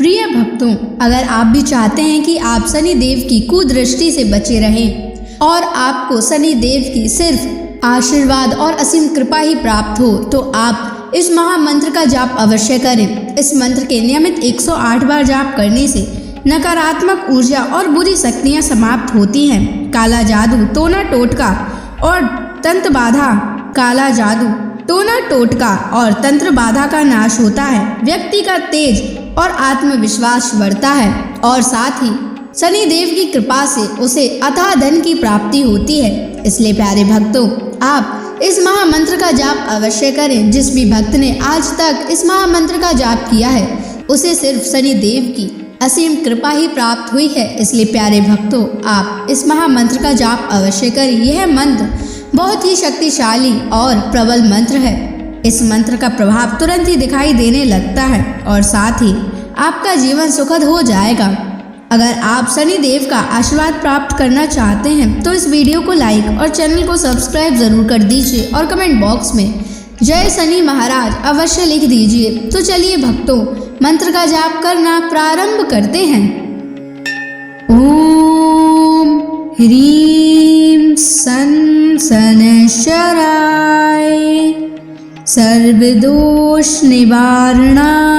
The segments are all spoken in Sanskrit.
प्रिय भक्तों, अगर आप भी चाहते हैं कि आप शनि देव की कुदृष्टि से बचे रहें और आपको शनि देव की सिर्फ आशीर्वाद और असीम कृपा ही प्राप्त हो, तो आप इस महामंत्र का जाप अवश्य करें। इस मंत्र के नियमित 108 बार जाप करने से नकारात्मक ऊर्जा और बुरी शक्तियां समाप्त होती हैं। काला जादू, टोना टोटका और तंत्र बाधा, काला जादू, टोना टोटका और तंत्र बाधा का नाश होता है। व्यक्ति का तेज और आत्मविश्वास बढ़ता है और साथ ही शनि देव की कृपा से उसे अथाह धन की प्राप्ति होती है। इसलिए प्यारे भक्तों, आप इस महामंत्र का जाप अवश्य करें। जिस भी भक्त ने आज तक इस महामंत्र का जाप किया है, उसे सिर्फ शनि देव की असीम कृपा ही प्राप्त हुई है। इसलिए प्यारे भक्तों, आप इस महामंत्र का जाप अवश्य करें। यह मंत्र बहुत ही शक्तिशाली और प्रबल मंत्र है। इस मंत्र का प्रभाव तुरंत ही दिखाई देने लगता है और साथ ही आपका जीवन सुखद हो जाएगा। अगर आप शनि देव का आशीर्वाद प्राप्त करना चाहते हैं तो इस वीडियो को लाइक और चैनल को सब्सक्राइब जरूर कर दीजिए और कमेंट बॉक्स में जय शनि महाराज अवश्य लिख दीजिए। तो चलिए भक्तों, मंत्र का जाप करना प्रारंभ करते हैं। ओम ह्रीं सन शनैश्चराय सर्वदोष निवारणाय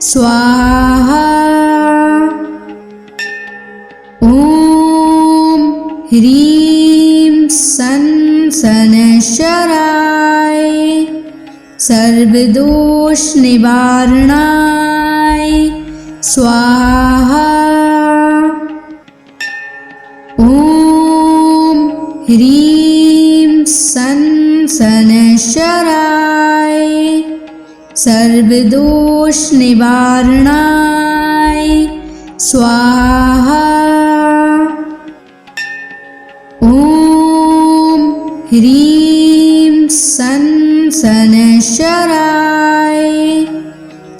स्वाहा। ओम ह्रीं सन शनैश्चराय सर्वदोष निवारणाय स्वाहा। ओम ह्रीं सन शनैश्चराय सर्वदोष निवारणाय स्वाहा। ओम ह्रीं सन शनैश्चराय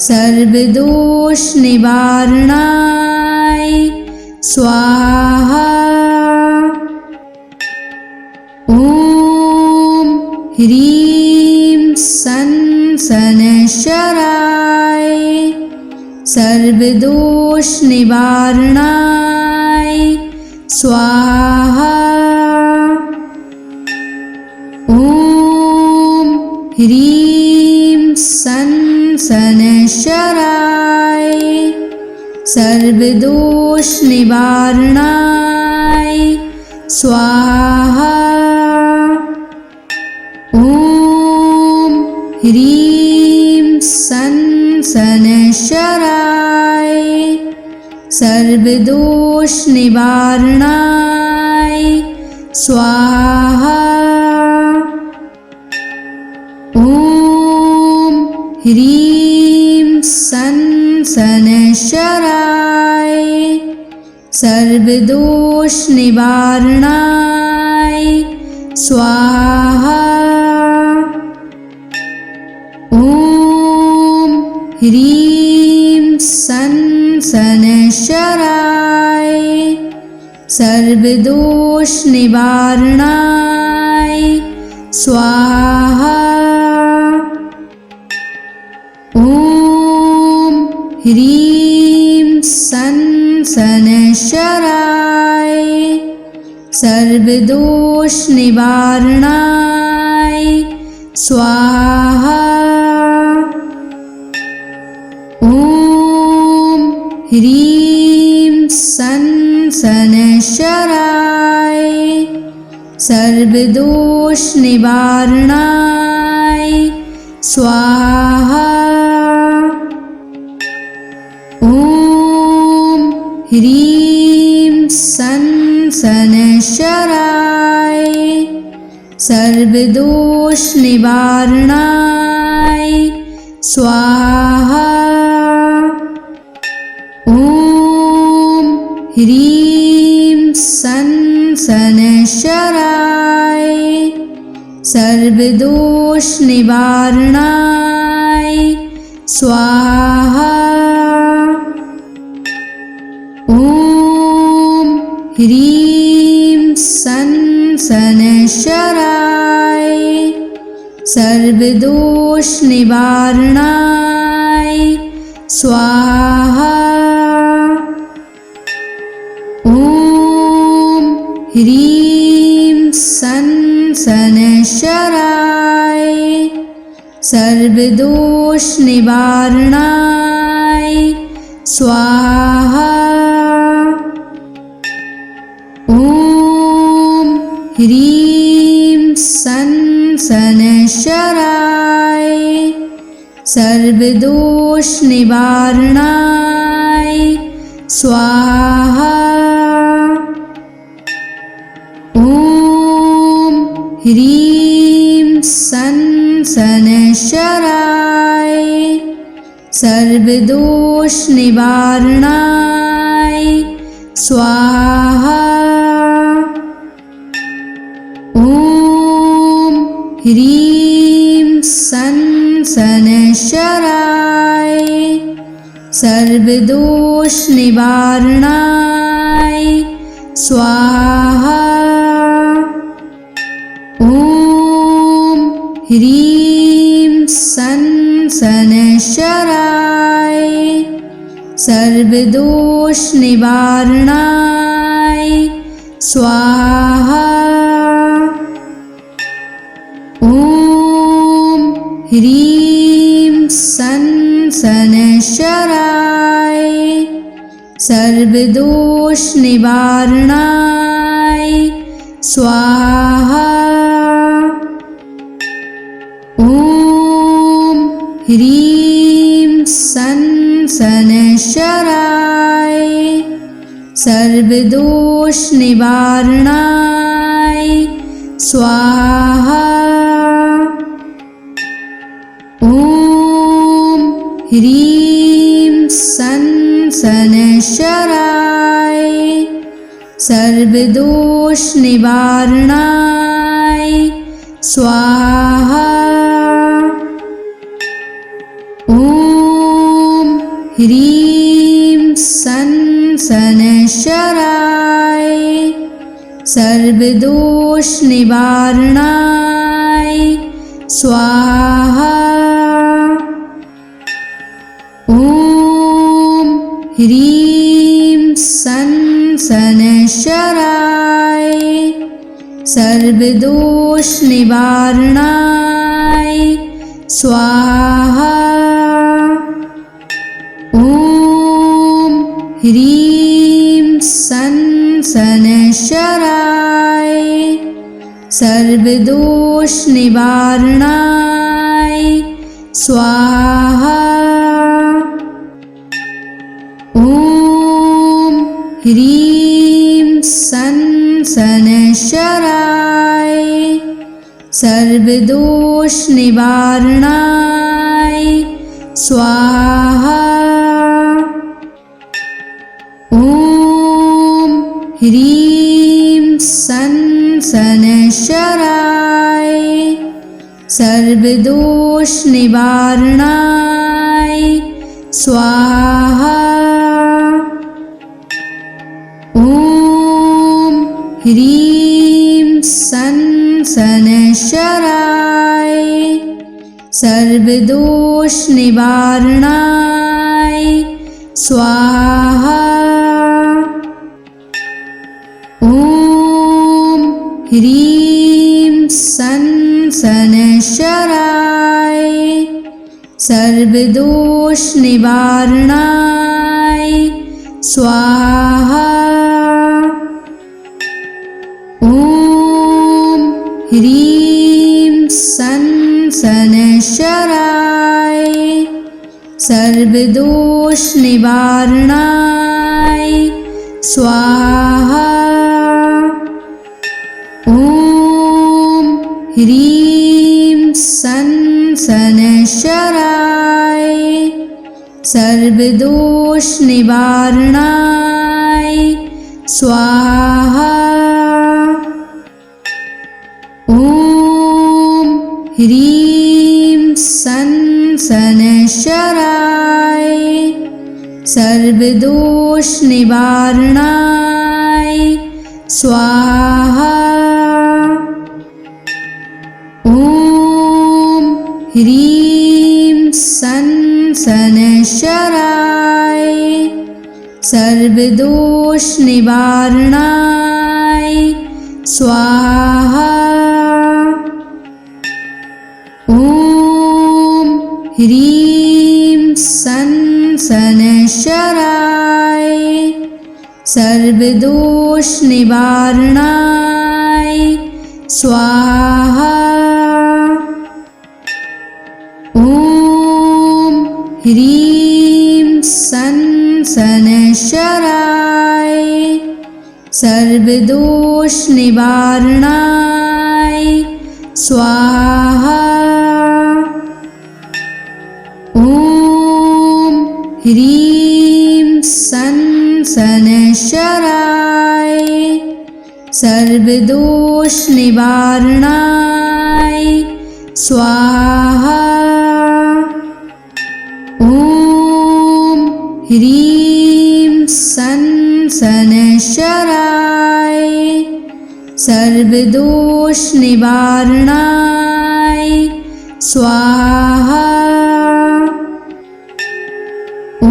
सर्वदोष निवारणाय स्वाहा। ओम ह्रीं सन शनैश्चराय सर्वदोष निवारणाय स्वाहा। ओम ह्रीं सन शनैश्चराय सर्वदोष निवारणाय स्वाहा। ओम ह्रीं सन शनैश्चराय सर्वदोष निवारणाय स्वाहा। ओम ह्रीं सन शनैश्चराय सर्वदोष निवारणाय स्वाहा। ओम ह्रीं सन शनैश्चराय सर्वदोष निवारणाय स्वाहा। ओम ह्रीं सन शनैश्चराय सर्वदोष निवारणाय स्वाहा। ओम ह्रीं सन शनैश्चराय सर्वदोष निवारणाय स्वाहा। ओम ह्रीं सन शनैश्चराय सर्वदोष निवारणाय स्वाहा। ओम ह्रीं सन शनैश्चराय सर्वदोष निवारणाय स्वाहा। ओम ह्रीं सन शनैश्चराय सर्वदोष निवारणाय स्वाहा। ॐ ह्रीं सन् शनैश्चराय सर्वदोषनिवारणाय स्वाहा। ॐ ह्रीं सन् शनैश्चराय सर्वदोषनिवारणाय स्वाहा। ॐ ह्रीं सन् शनैश्चराय सर्वदोषनिवारणाय स्वाहा। ॐ ह्रीं सन् शनैश्चराय सर्वदोषनिवारणाय स्वाहा। ॐ ह्रीं सन् शनैश्चराय सर्वदोषनिवारणाय स्वाहा। ॐ ह्रीं सन् शनैश्चराय सर्वदोषनिवारणाय स्वाहा। ॐ ह्रीं सन् शनैश्चराय सर्वदोषनिवारणाय स्वाहा। ॐ ह्रीं सन् शनैश्चराय सर्वदोषनिवारणाय स्वाहा। ॐ ह्रीं सन् शनैश्चराय सर्वदोषनिवारणाय स्वाहा। ॐ ह्रीं सन् शनैश्चराय सर्वदोषनिवारणाय स्वाहा। ॐ ह्रीं सन् शनैश्चराय सर्वदोषनिवारणाय स्वाहा। ॐ ह्रीं सन् शनैश्चराय सर्वदोषनिवारणाय स्वाहा। ॐ ह्रीं सन् शनैश्चराय सर्वदोषनिवारणाय स्वाहा। ॐ ह्रीं सन् शनैश्चराय सर्वदोषनिवारणाय स्वाहा। ॐ ह्रीं सन् शनैश्चराय सर्वदोषनिवारणाय स्वाहा। ॐ ह्रीं सन् शनैश्चराय सर्वदोषनिवारणाय स्वाहा। ॐ ह्रीं सन् शनैश्चराय सर्वदोषनिवारणाय स्वाहा। ॐ ह्रीं सन् शनैश्चराय सर्वदोषनिवारणाय स्वाहा। ॐ ह्रीं सन् सनशराय सर्वदोष निवारणाय स्वाहा। ॐ ह्रीं सनशराय सर्वदोष निवारणाय स्वाहा। ॐ ह्रीं सनशराय सर्वदोष निवारणाय स्वाहा। ॐ ह्रीं सनशराय सर्वदोष निवारणाय स्वाहा। ॐ ह्रीं सनशराय सर्वदोष निवारणाय स्वाहा। ॐ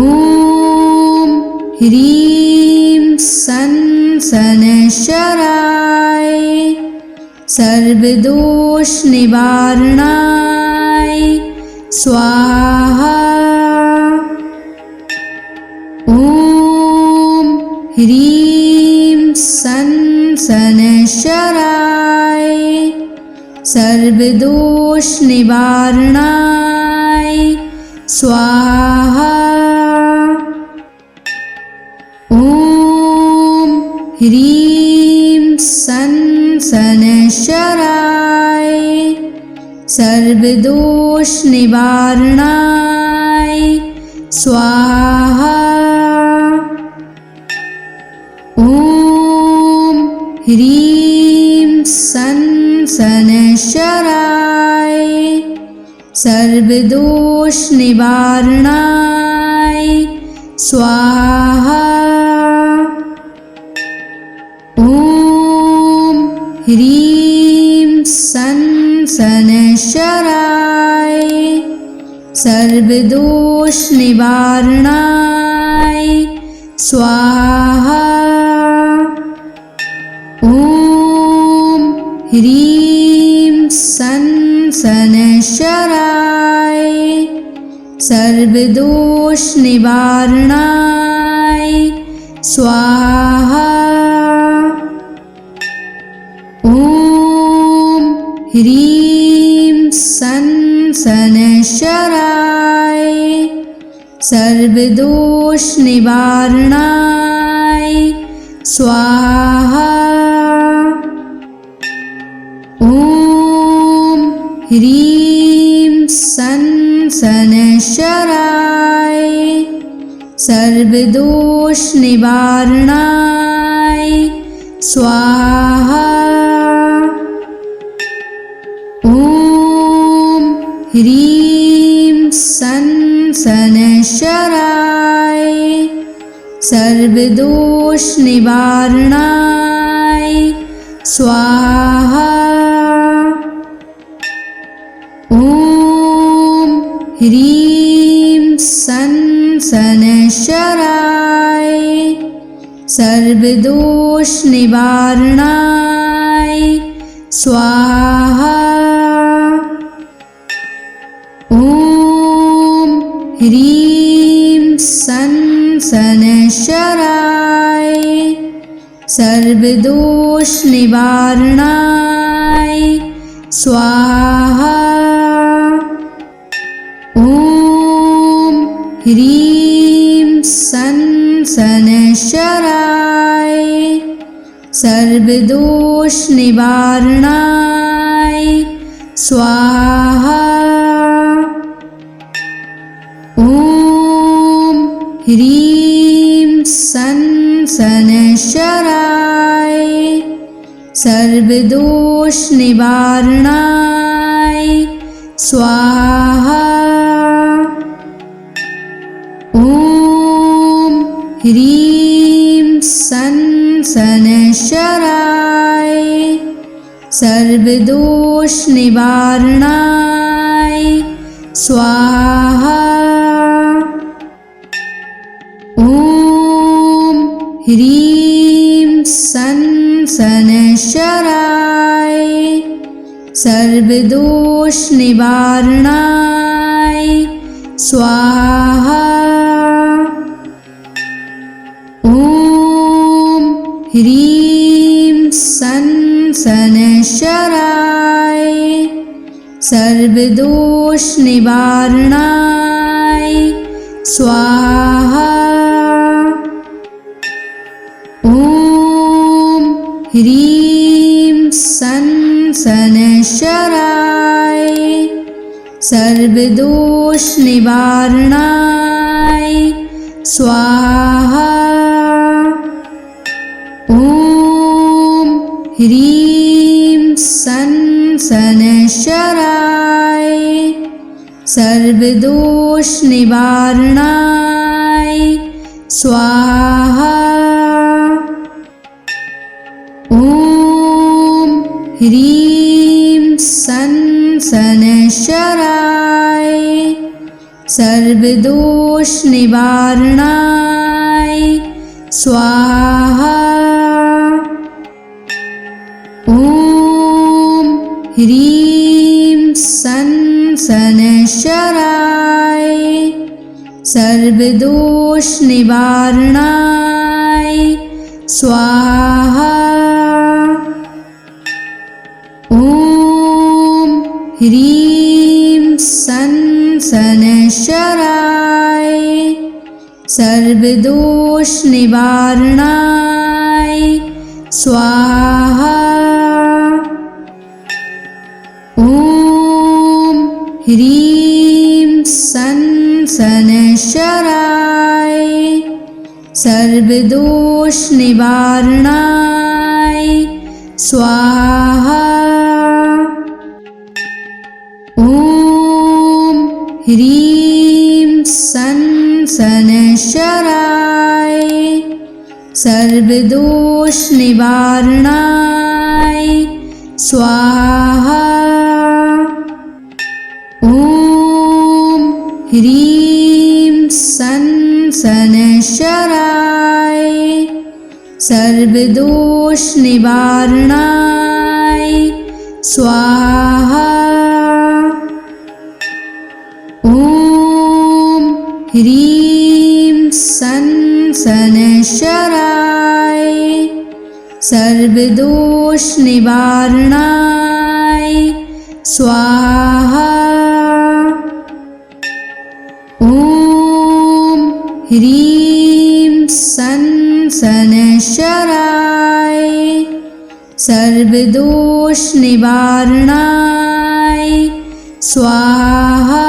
ह्रीं सनशराय सर्वदोष निवारणाय स्वाहा। ॐ ह्रीं सनशराय सर्वदोष निवारणाय स्वाहा। ॐ ह्रीं सनशराय सर्वदोष निवारणाय स्वाहा। ॐ ह्रीं सनशराय सर्वदोष निवारणाय स्वाहा। ॐ ह्रीं सनशराय सर्वदोष निवारणाय स्वाहा। ॐ ह्रीं सनशराय सर्वदोष निवारणाय स्वाहा। ॐ ह्रीं सनशराय सर्वदोष निवारणाय स्वाहा। ॐ ह्रीं सनशराय सर्वदोष निवारणाय स्वाहा। ॐ ह्रीं सनशराय सर्वदोष निवारणाय स्वाहा। ॐ ह्रीं सनशराय सर्वदोष निवारणाय स्वाहा। ॐ ह्रीं सनशराय सर्वदोष निवारणाय स्वाहा। ॐ ह्रीं सनशराय सर्वदोष निवारणाय स्वाहा। ॐ ह्रीं सनशराय सर्वदोष निवारणाय स्वाहा। ॐ ह्रीं सनशराय सर्वदोष निवारणाय स्वाहा। ह्रीं सन शनैश्चराय सर्वदोष निवारणाय स्वाहा। ॐ ह्रीं सन शनैश्चराय सर्वदोष निवारणाय स्वाहा। ॐ ह्रीं सन शनैश्चराय सर्वदोष निवारणाय स्वाहा। ॐ ह्रीं सन शनैश्चराय सर्वदोष निवारणाय स्वाहा। ॐ ह्रीं सन शनैश्चराय सर्वदोष निवारणाय स्वाहा। ॐ ह्रीं सन शनैश्चराय सर्वदोष निवारणाय स्वाहा। ॐ ह्रीं सन शनैश्चराय सर्वदोष निवारणाय स्वाहा। ॐ ह्रीं सन शनैश्चराय सर्वदोष निवारणाय स्वाहा। ॐ ह्रीं सन शनैश्चराय सर्वदोष निवारणाय स्वाहा। ॐ ह्रीं सन शनैश्चराय सर्वदोष निवारणाय स्वाहा। ॐ ह्रीं सन शनैश्चराय सर्वदोष निवारणाय स्वाहा। ॐ ह्रीं सन शनैश्चराय सर्वदोष निवारणाय स्वाहा।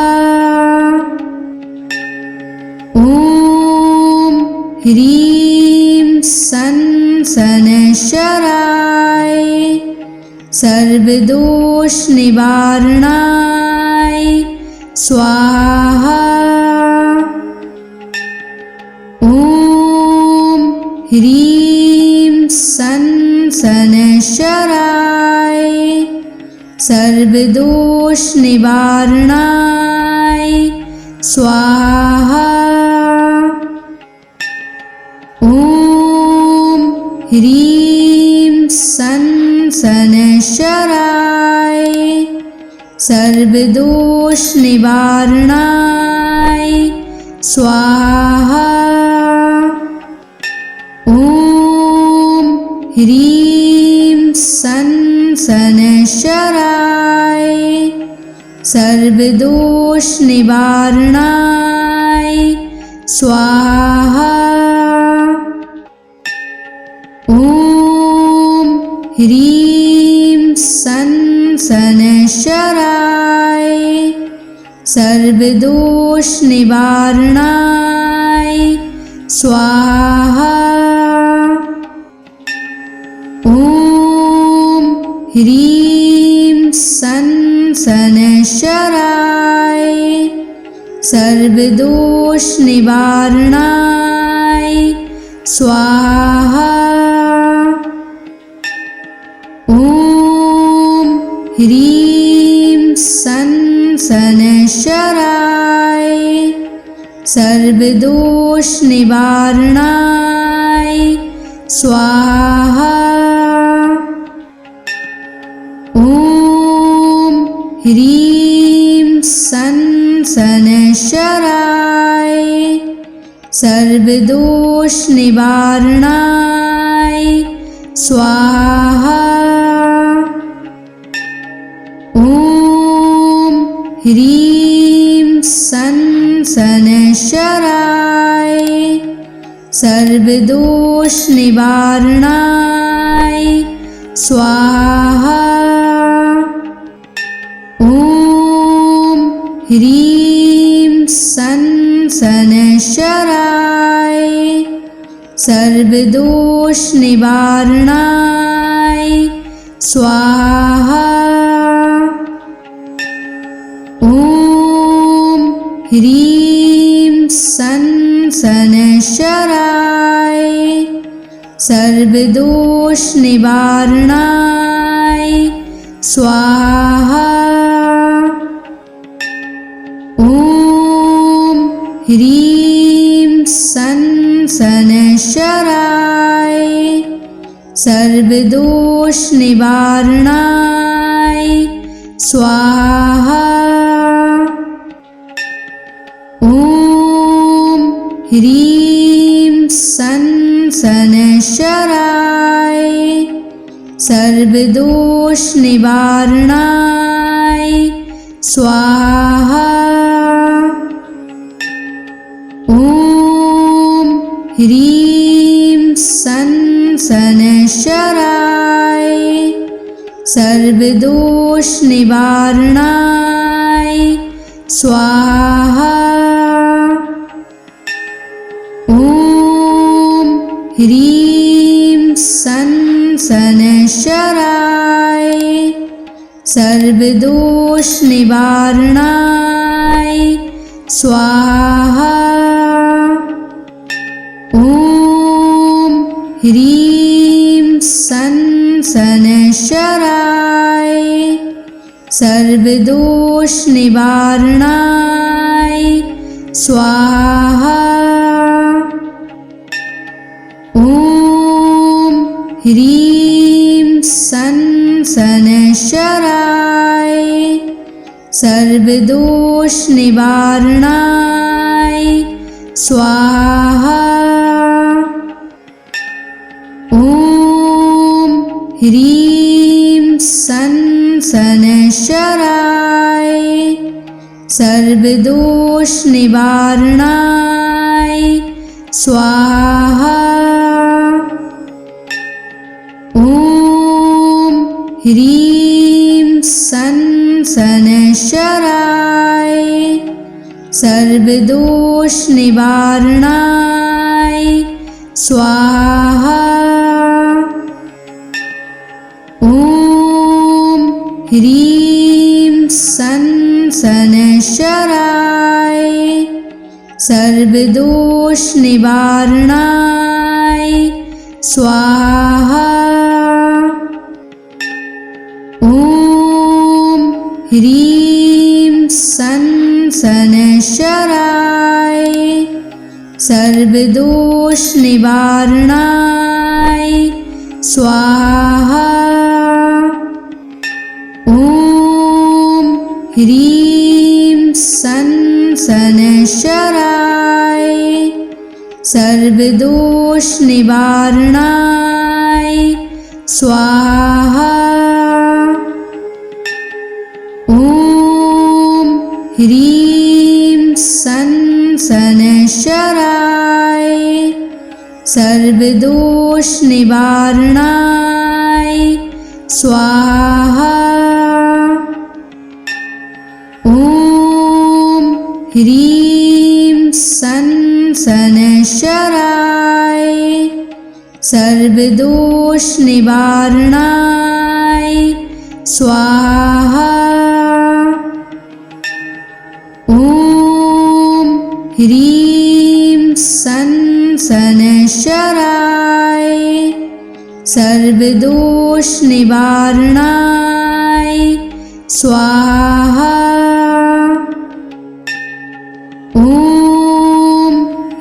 ॐ ह्रीं सन शनैश्चराय सर्वदोष निवारणाय स्वाहा। ॐ ह्रीं सन शनैश्चराय सर्वदोष निवारणाय स्वाहा। ॐ ह्रीं सन शनैश्चराय सर्वदोष निवारणाय स्वाहा। ॐ ह्रीं सन शनैश्चराय सर्वदोष निवारणाय स्वाहा। ॐ ह्रीं सन शनैश्चराय सर्वदोष निवारणाय स्वाहा। ॐ ह्रीं सन शनैश्चराय सर्वदोष निवारणाय स्वाहा। ॐ ह्रीं सन शनैश्चराय सर्वदोष निवारणाय स्वाहा। ॐ ह्रीं सन् शनैश्चराय सर्वदोषनिवारणाय स्वाहा। ॐ ह्रीं सन् शनैश्चराय सर्वदोषनिवारणाय स्वाहा। ॐ ह्रीं सन् शनैश्चराय सर्वदोषनिवारणाय स्वाहा। ॐ ह्रीं सन् शनैश्चराय सर्वदोषनिवारणाय स्वाहा। ॐ ह्रीं सन् शनैश्चराय सर्वदोषनिवारणाय स्वाहा। ॐ ह्रीं सन् शनैश्चराय सर्वदोषनिवारणाय स्वाहा। ॐ ह्रीं सन् शनैश्चराय सर्वदोषनिवारणाय स्वाहा। ॐ ह्रीं सन् शनैश्चराय सर्वदोषनिवारणाय स्वाहा। ॐ ह्रीं सन् शनैश्चराय सर्वदोषनिवारणाय स्वाहा। ॐ ह्रीं सन् शनैश्चराय सर्वदोषनिवारणाय स्वाहा। ॐ ह्रीं सन् शनैश्चराय सर्वदोषनिवारणाय स्वाहा। ॐ ह्रीं सन् शनैश्चराय सर्वदोषनिवारणाय स्वाहा। ॐ ह्रीं सन् शनैश्चराय सर्वदोषनिवारणाय स्वाहा। ॐ ह्रीं सन् शनैश्चराय सर्वदोषनिवारणाय स्वाहा। ॐ ह्रीं सन् शनैश्चराय सर्वदोषनिवारणाय स्वाहा। ॐ ह्रीं सन् शनैश्चराय सर्वदोषनिवारणाय स्वाहा। ॐ ह्रीं सन् शनैश्चराय सर्वदोषनिवारणाय स्वाहा। ॐ ह्रीं सन् शनैश्चराय सर्वदोषनिवारणाय स्वाहा। ॐ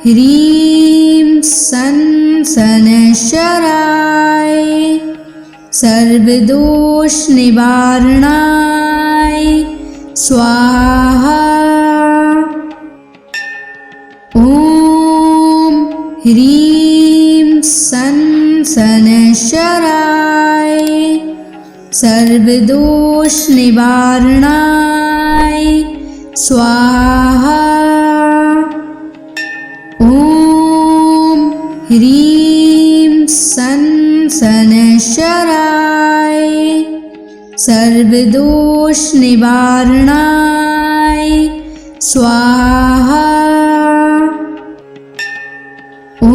ह्रीं सन् शनैश्चराय सर्वदोष निवारणाय स्वाहा। ॐ ह्रीं सं शनैश्चराय सर्वदोष निवारणाय स्वाहा। ॐ ह्रीं सं शनैश्चराय सर्वदोष निवारणाय स्वाहा। ॐ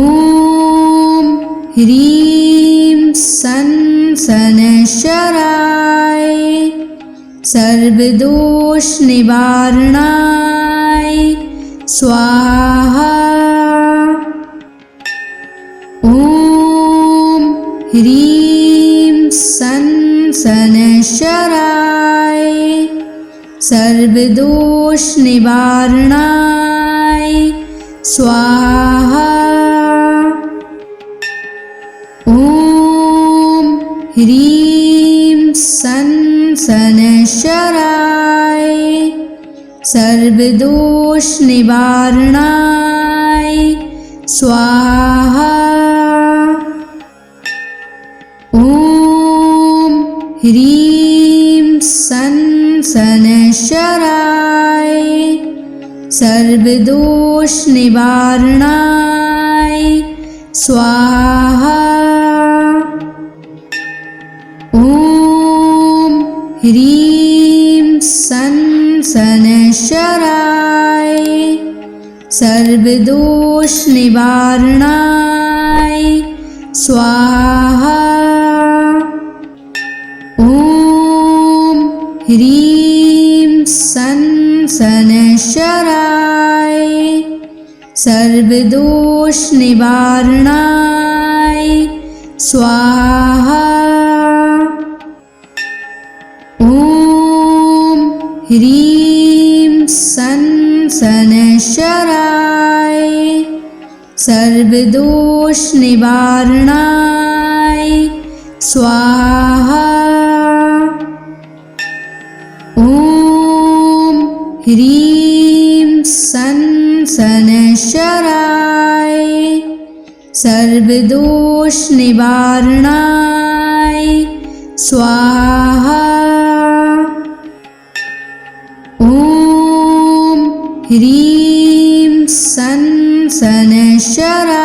ह्रीं सं शनैश्चराय सर्वदोष निवारणाय स्वाहा। ॐ ह्रीं सं शनैश्चराय सर्वदोष निवारणाय स्वाहा। ॐ ह्रीं सं शनैश्चराय सर्वदोष निवारणाय स्वाहा। ॐ ह्रीं सं शनैश्चराय सर्वदोष निवारणाय स्वाहा। ॐ ह्रीं सं शनैश्चराय सर्वदोष निवारणाय स्वाहा। ॐ ह्रीं सं शनैश्चराय सर्वदोष निवारणाय स्वाहा। ॐ ह्रीं सं शनैश्चराय सर्वदोष निवारणाय स्वाहा। ॐ ह्रीं सं शनैश्चराय सर्वदोष निवारणाय स्वाहा। ॐ ह्रीं सं शनैश्चराय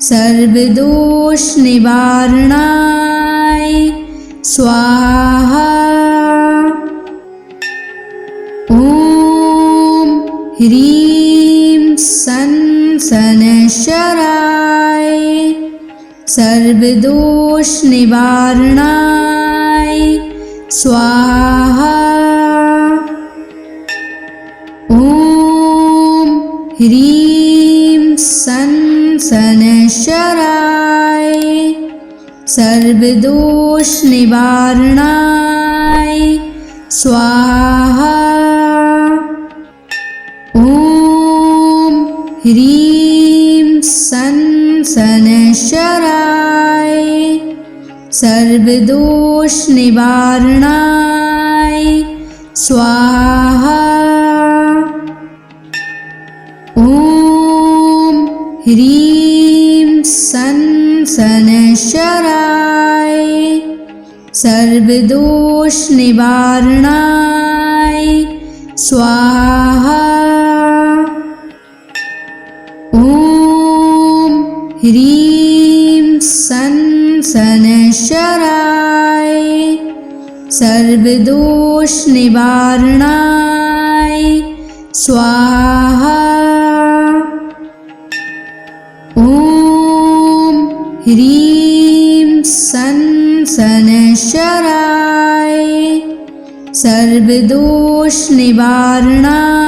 सर्वदोष निवारणाय स्वाहा। ॐ ह्रीं सं शनैश्चराय सर्वदोष निवारणाय स्वाहा। ॐ ह्रीं सं शनैश्चराय सर्वदोष निवारणाय स्वाहा। ॐ ह्रीं सं शनैश्चराय सर्वदोष निवारणाय स्वाहा। ॐ ह्रीं सं शनैश्चराय सर्वदोष निवारणाय स्वाहा। ॐ ह्रीं सं शनैश्चराय सर्वदोष निवारणाय स्वाहा। ॐ ह्रीं सं शनैश्चराय सर्वदोष निवारणाय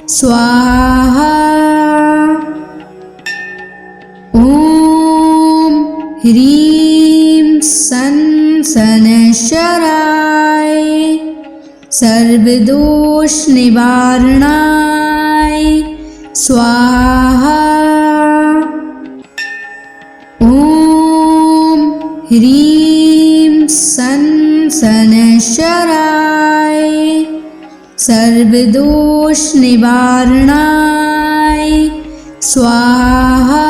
स्वाहा। ॐ ह्रीं सं शनैश्चराय सर्वदोष निवारणाय स्वाहा। ॐ ह्रीं सन शनैश्चराय सर्वदोष निवारणाय स्वाहा।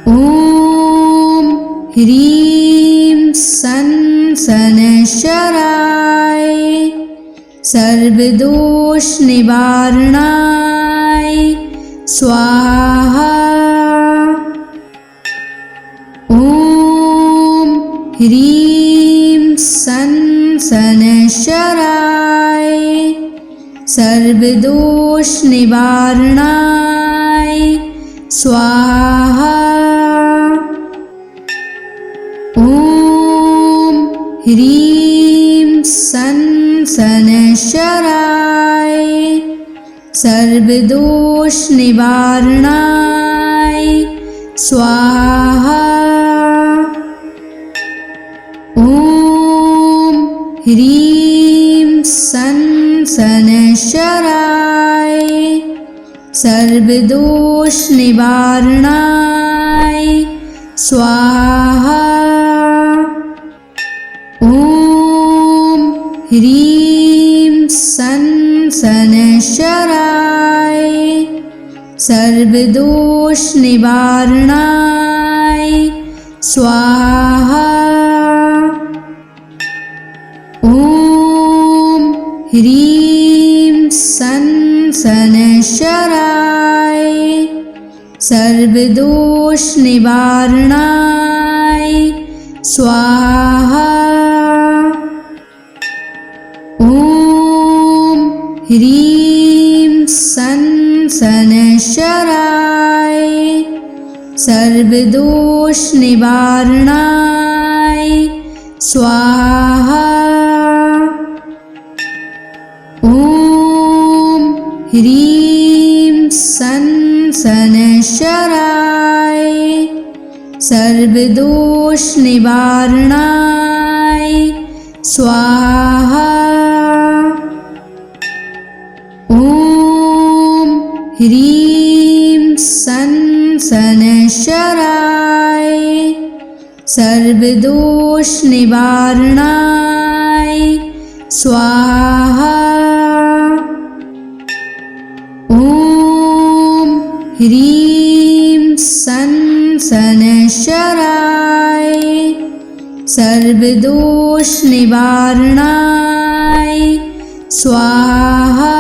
ॐ ह्रीं सन शनैश्चराय सर्वदोष निवारणाय स्वाहा। ॐ ह्रीं सन शनैश्चराय सर्वदोष निवारणाय स्वाहा। ॐ ह्रीं सन शनैश्चराय सर्वदोष निवारणाय स्वाहा। ॐ ह्रीं सन शनैश्चराय सर्वदोष निवारणाय स्वाहा। ॐ ह्रीं सन शनैश्चराय सर्वदोष निवारणाय स्वाहा। ॐ ह्रीं सन शनैश्चराय सर्वदोष निवारणाय स्वाहा। ॐ ह्रीं सन शनैश्चराय सर्वदोष निवारणाय स्वाहा। ॐ ह्रीं सन शनैश्चराय सर्वदोष निवारणाय स्वाहा। ॐ ह्रीं सन शनैश्चराय सर्वदोष निवारणाय स्वाहा। ॐ ह्रीं सन शनैश्चराय सर्वदोष निवारणाय स्वाहा।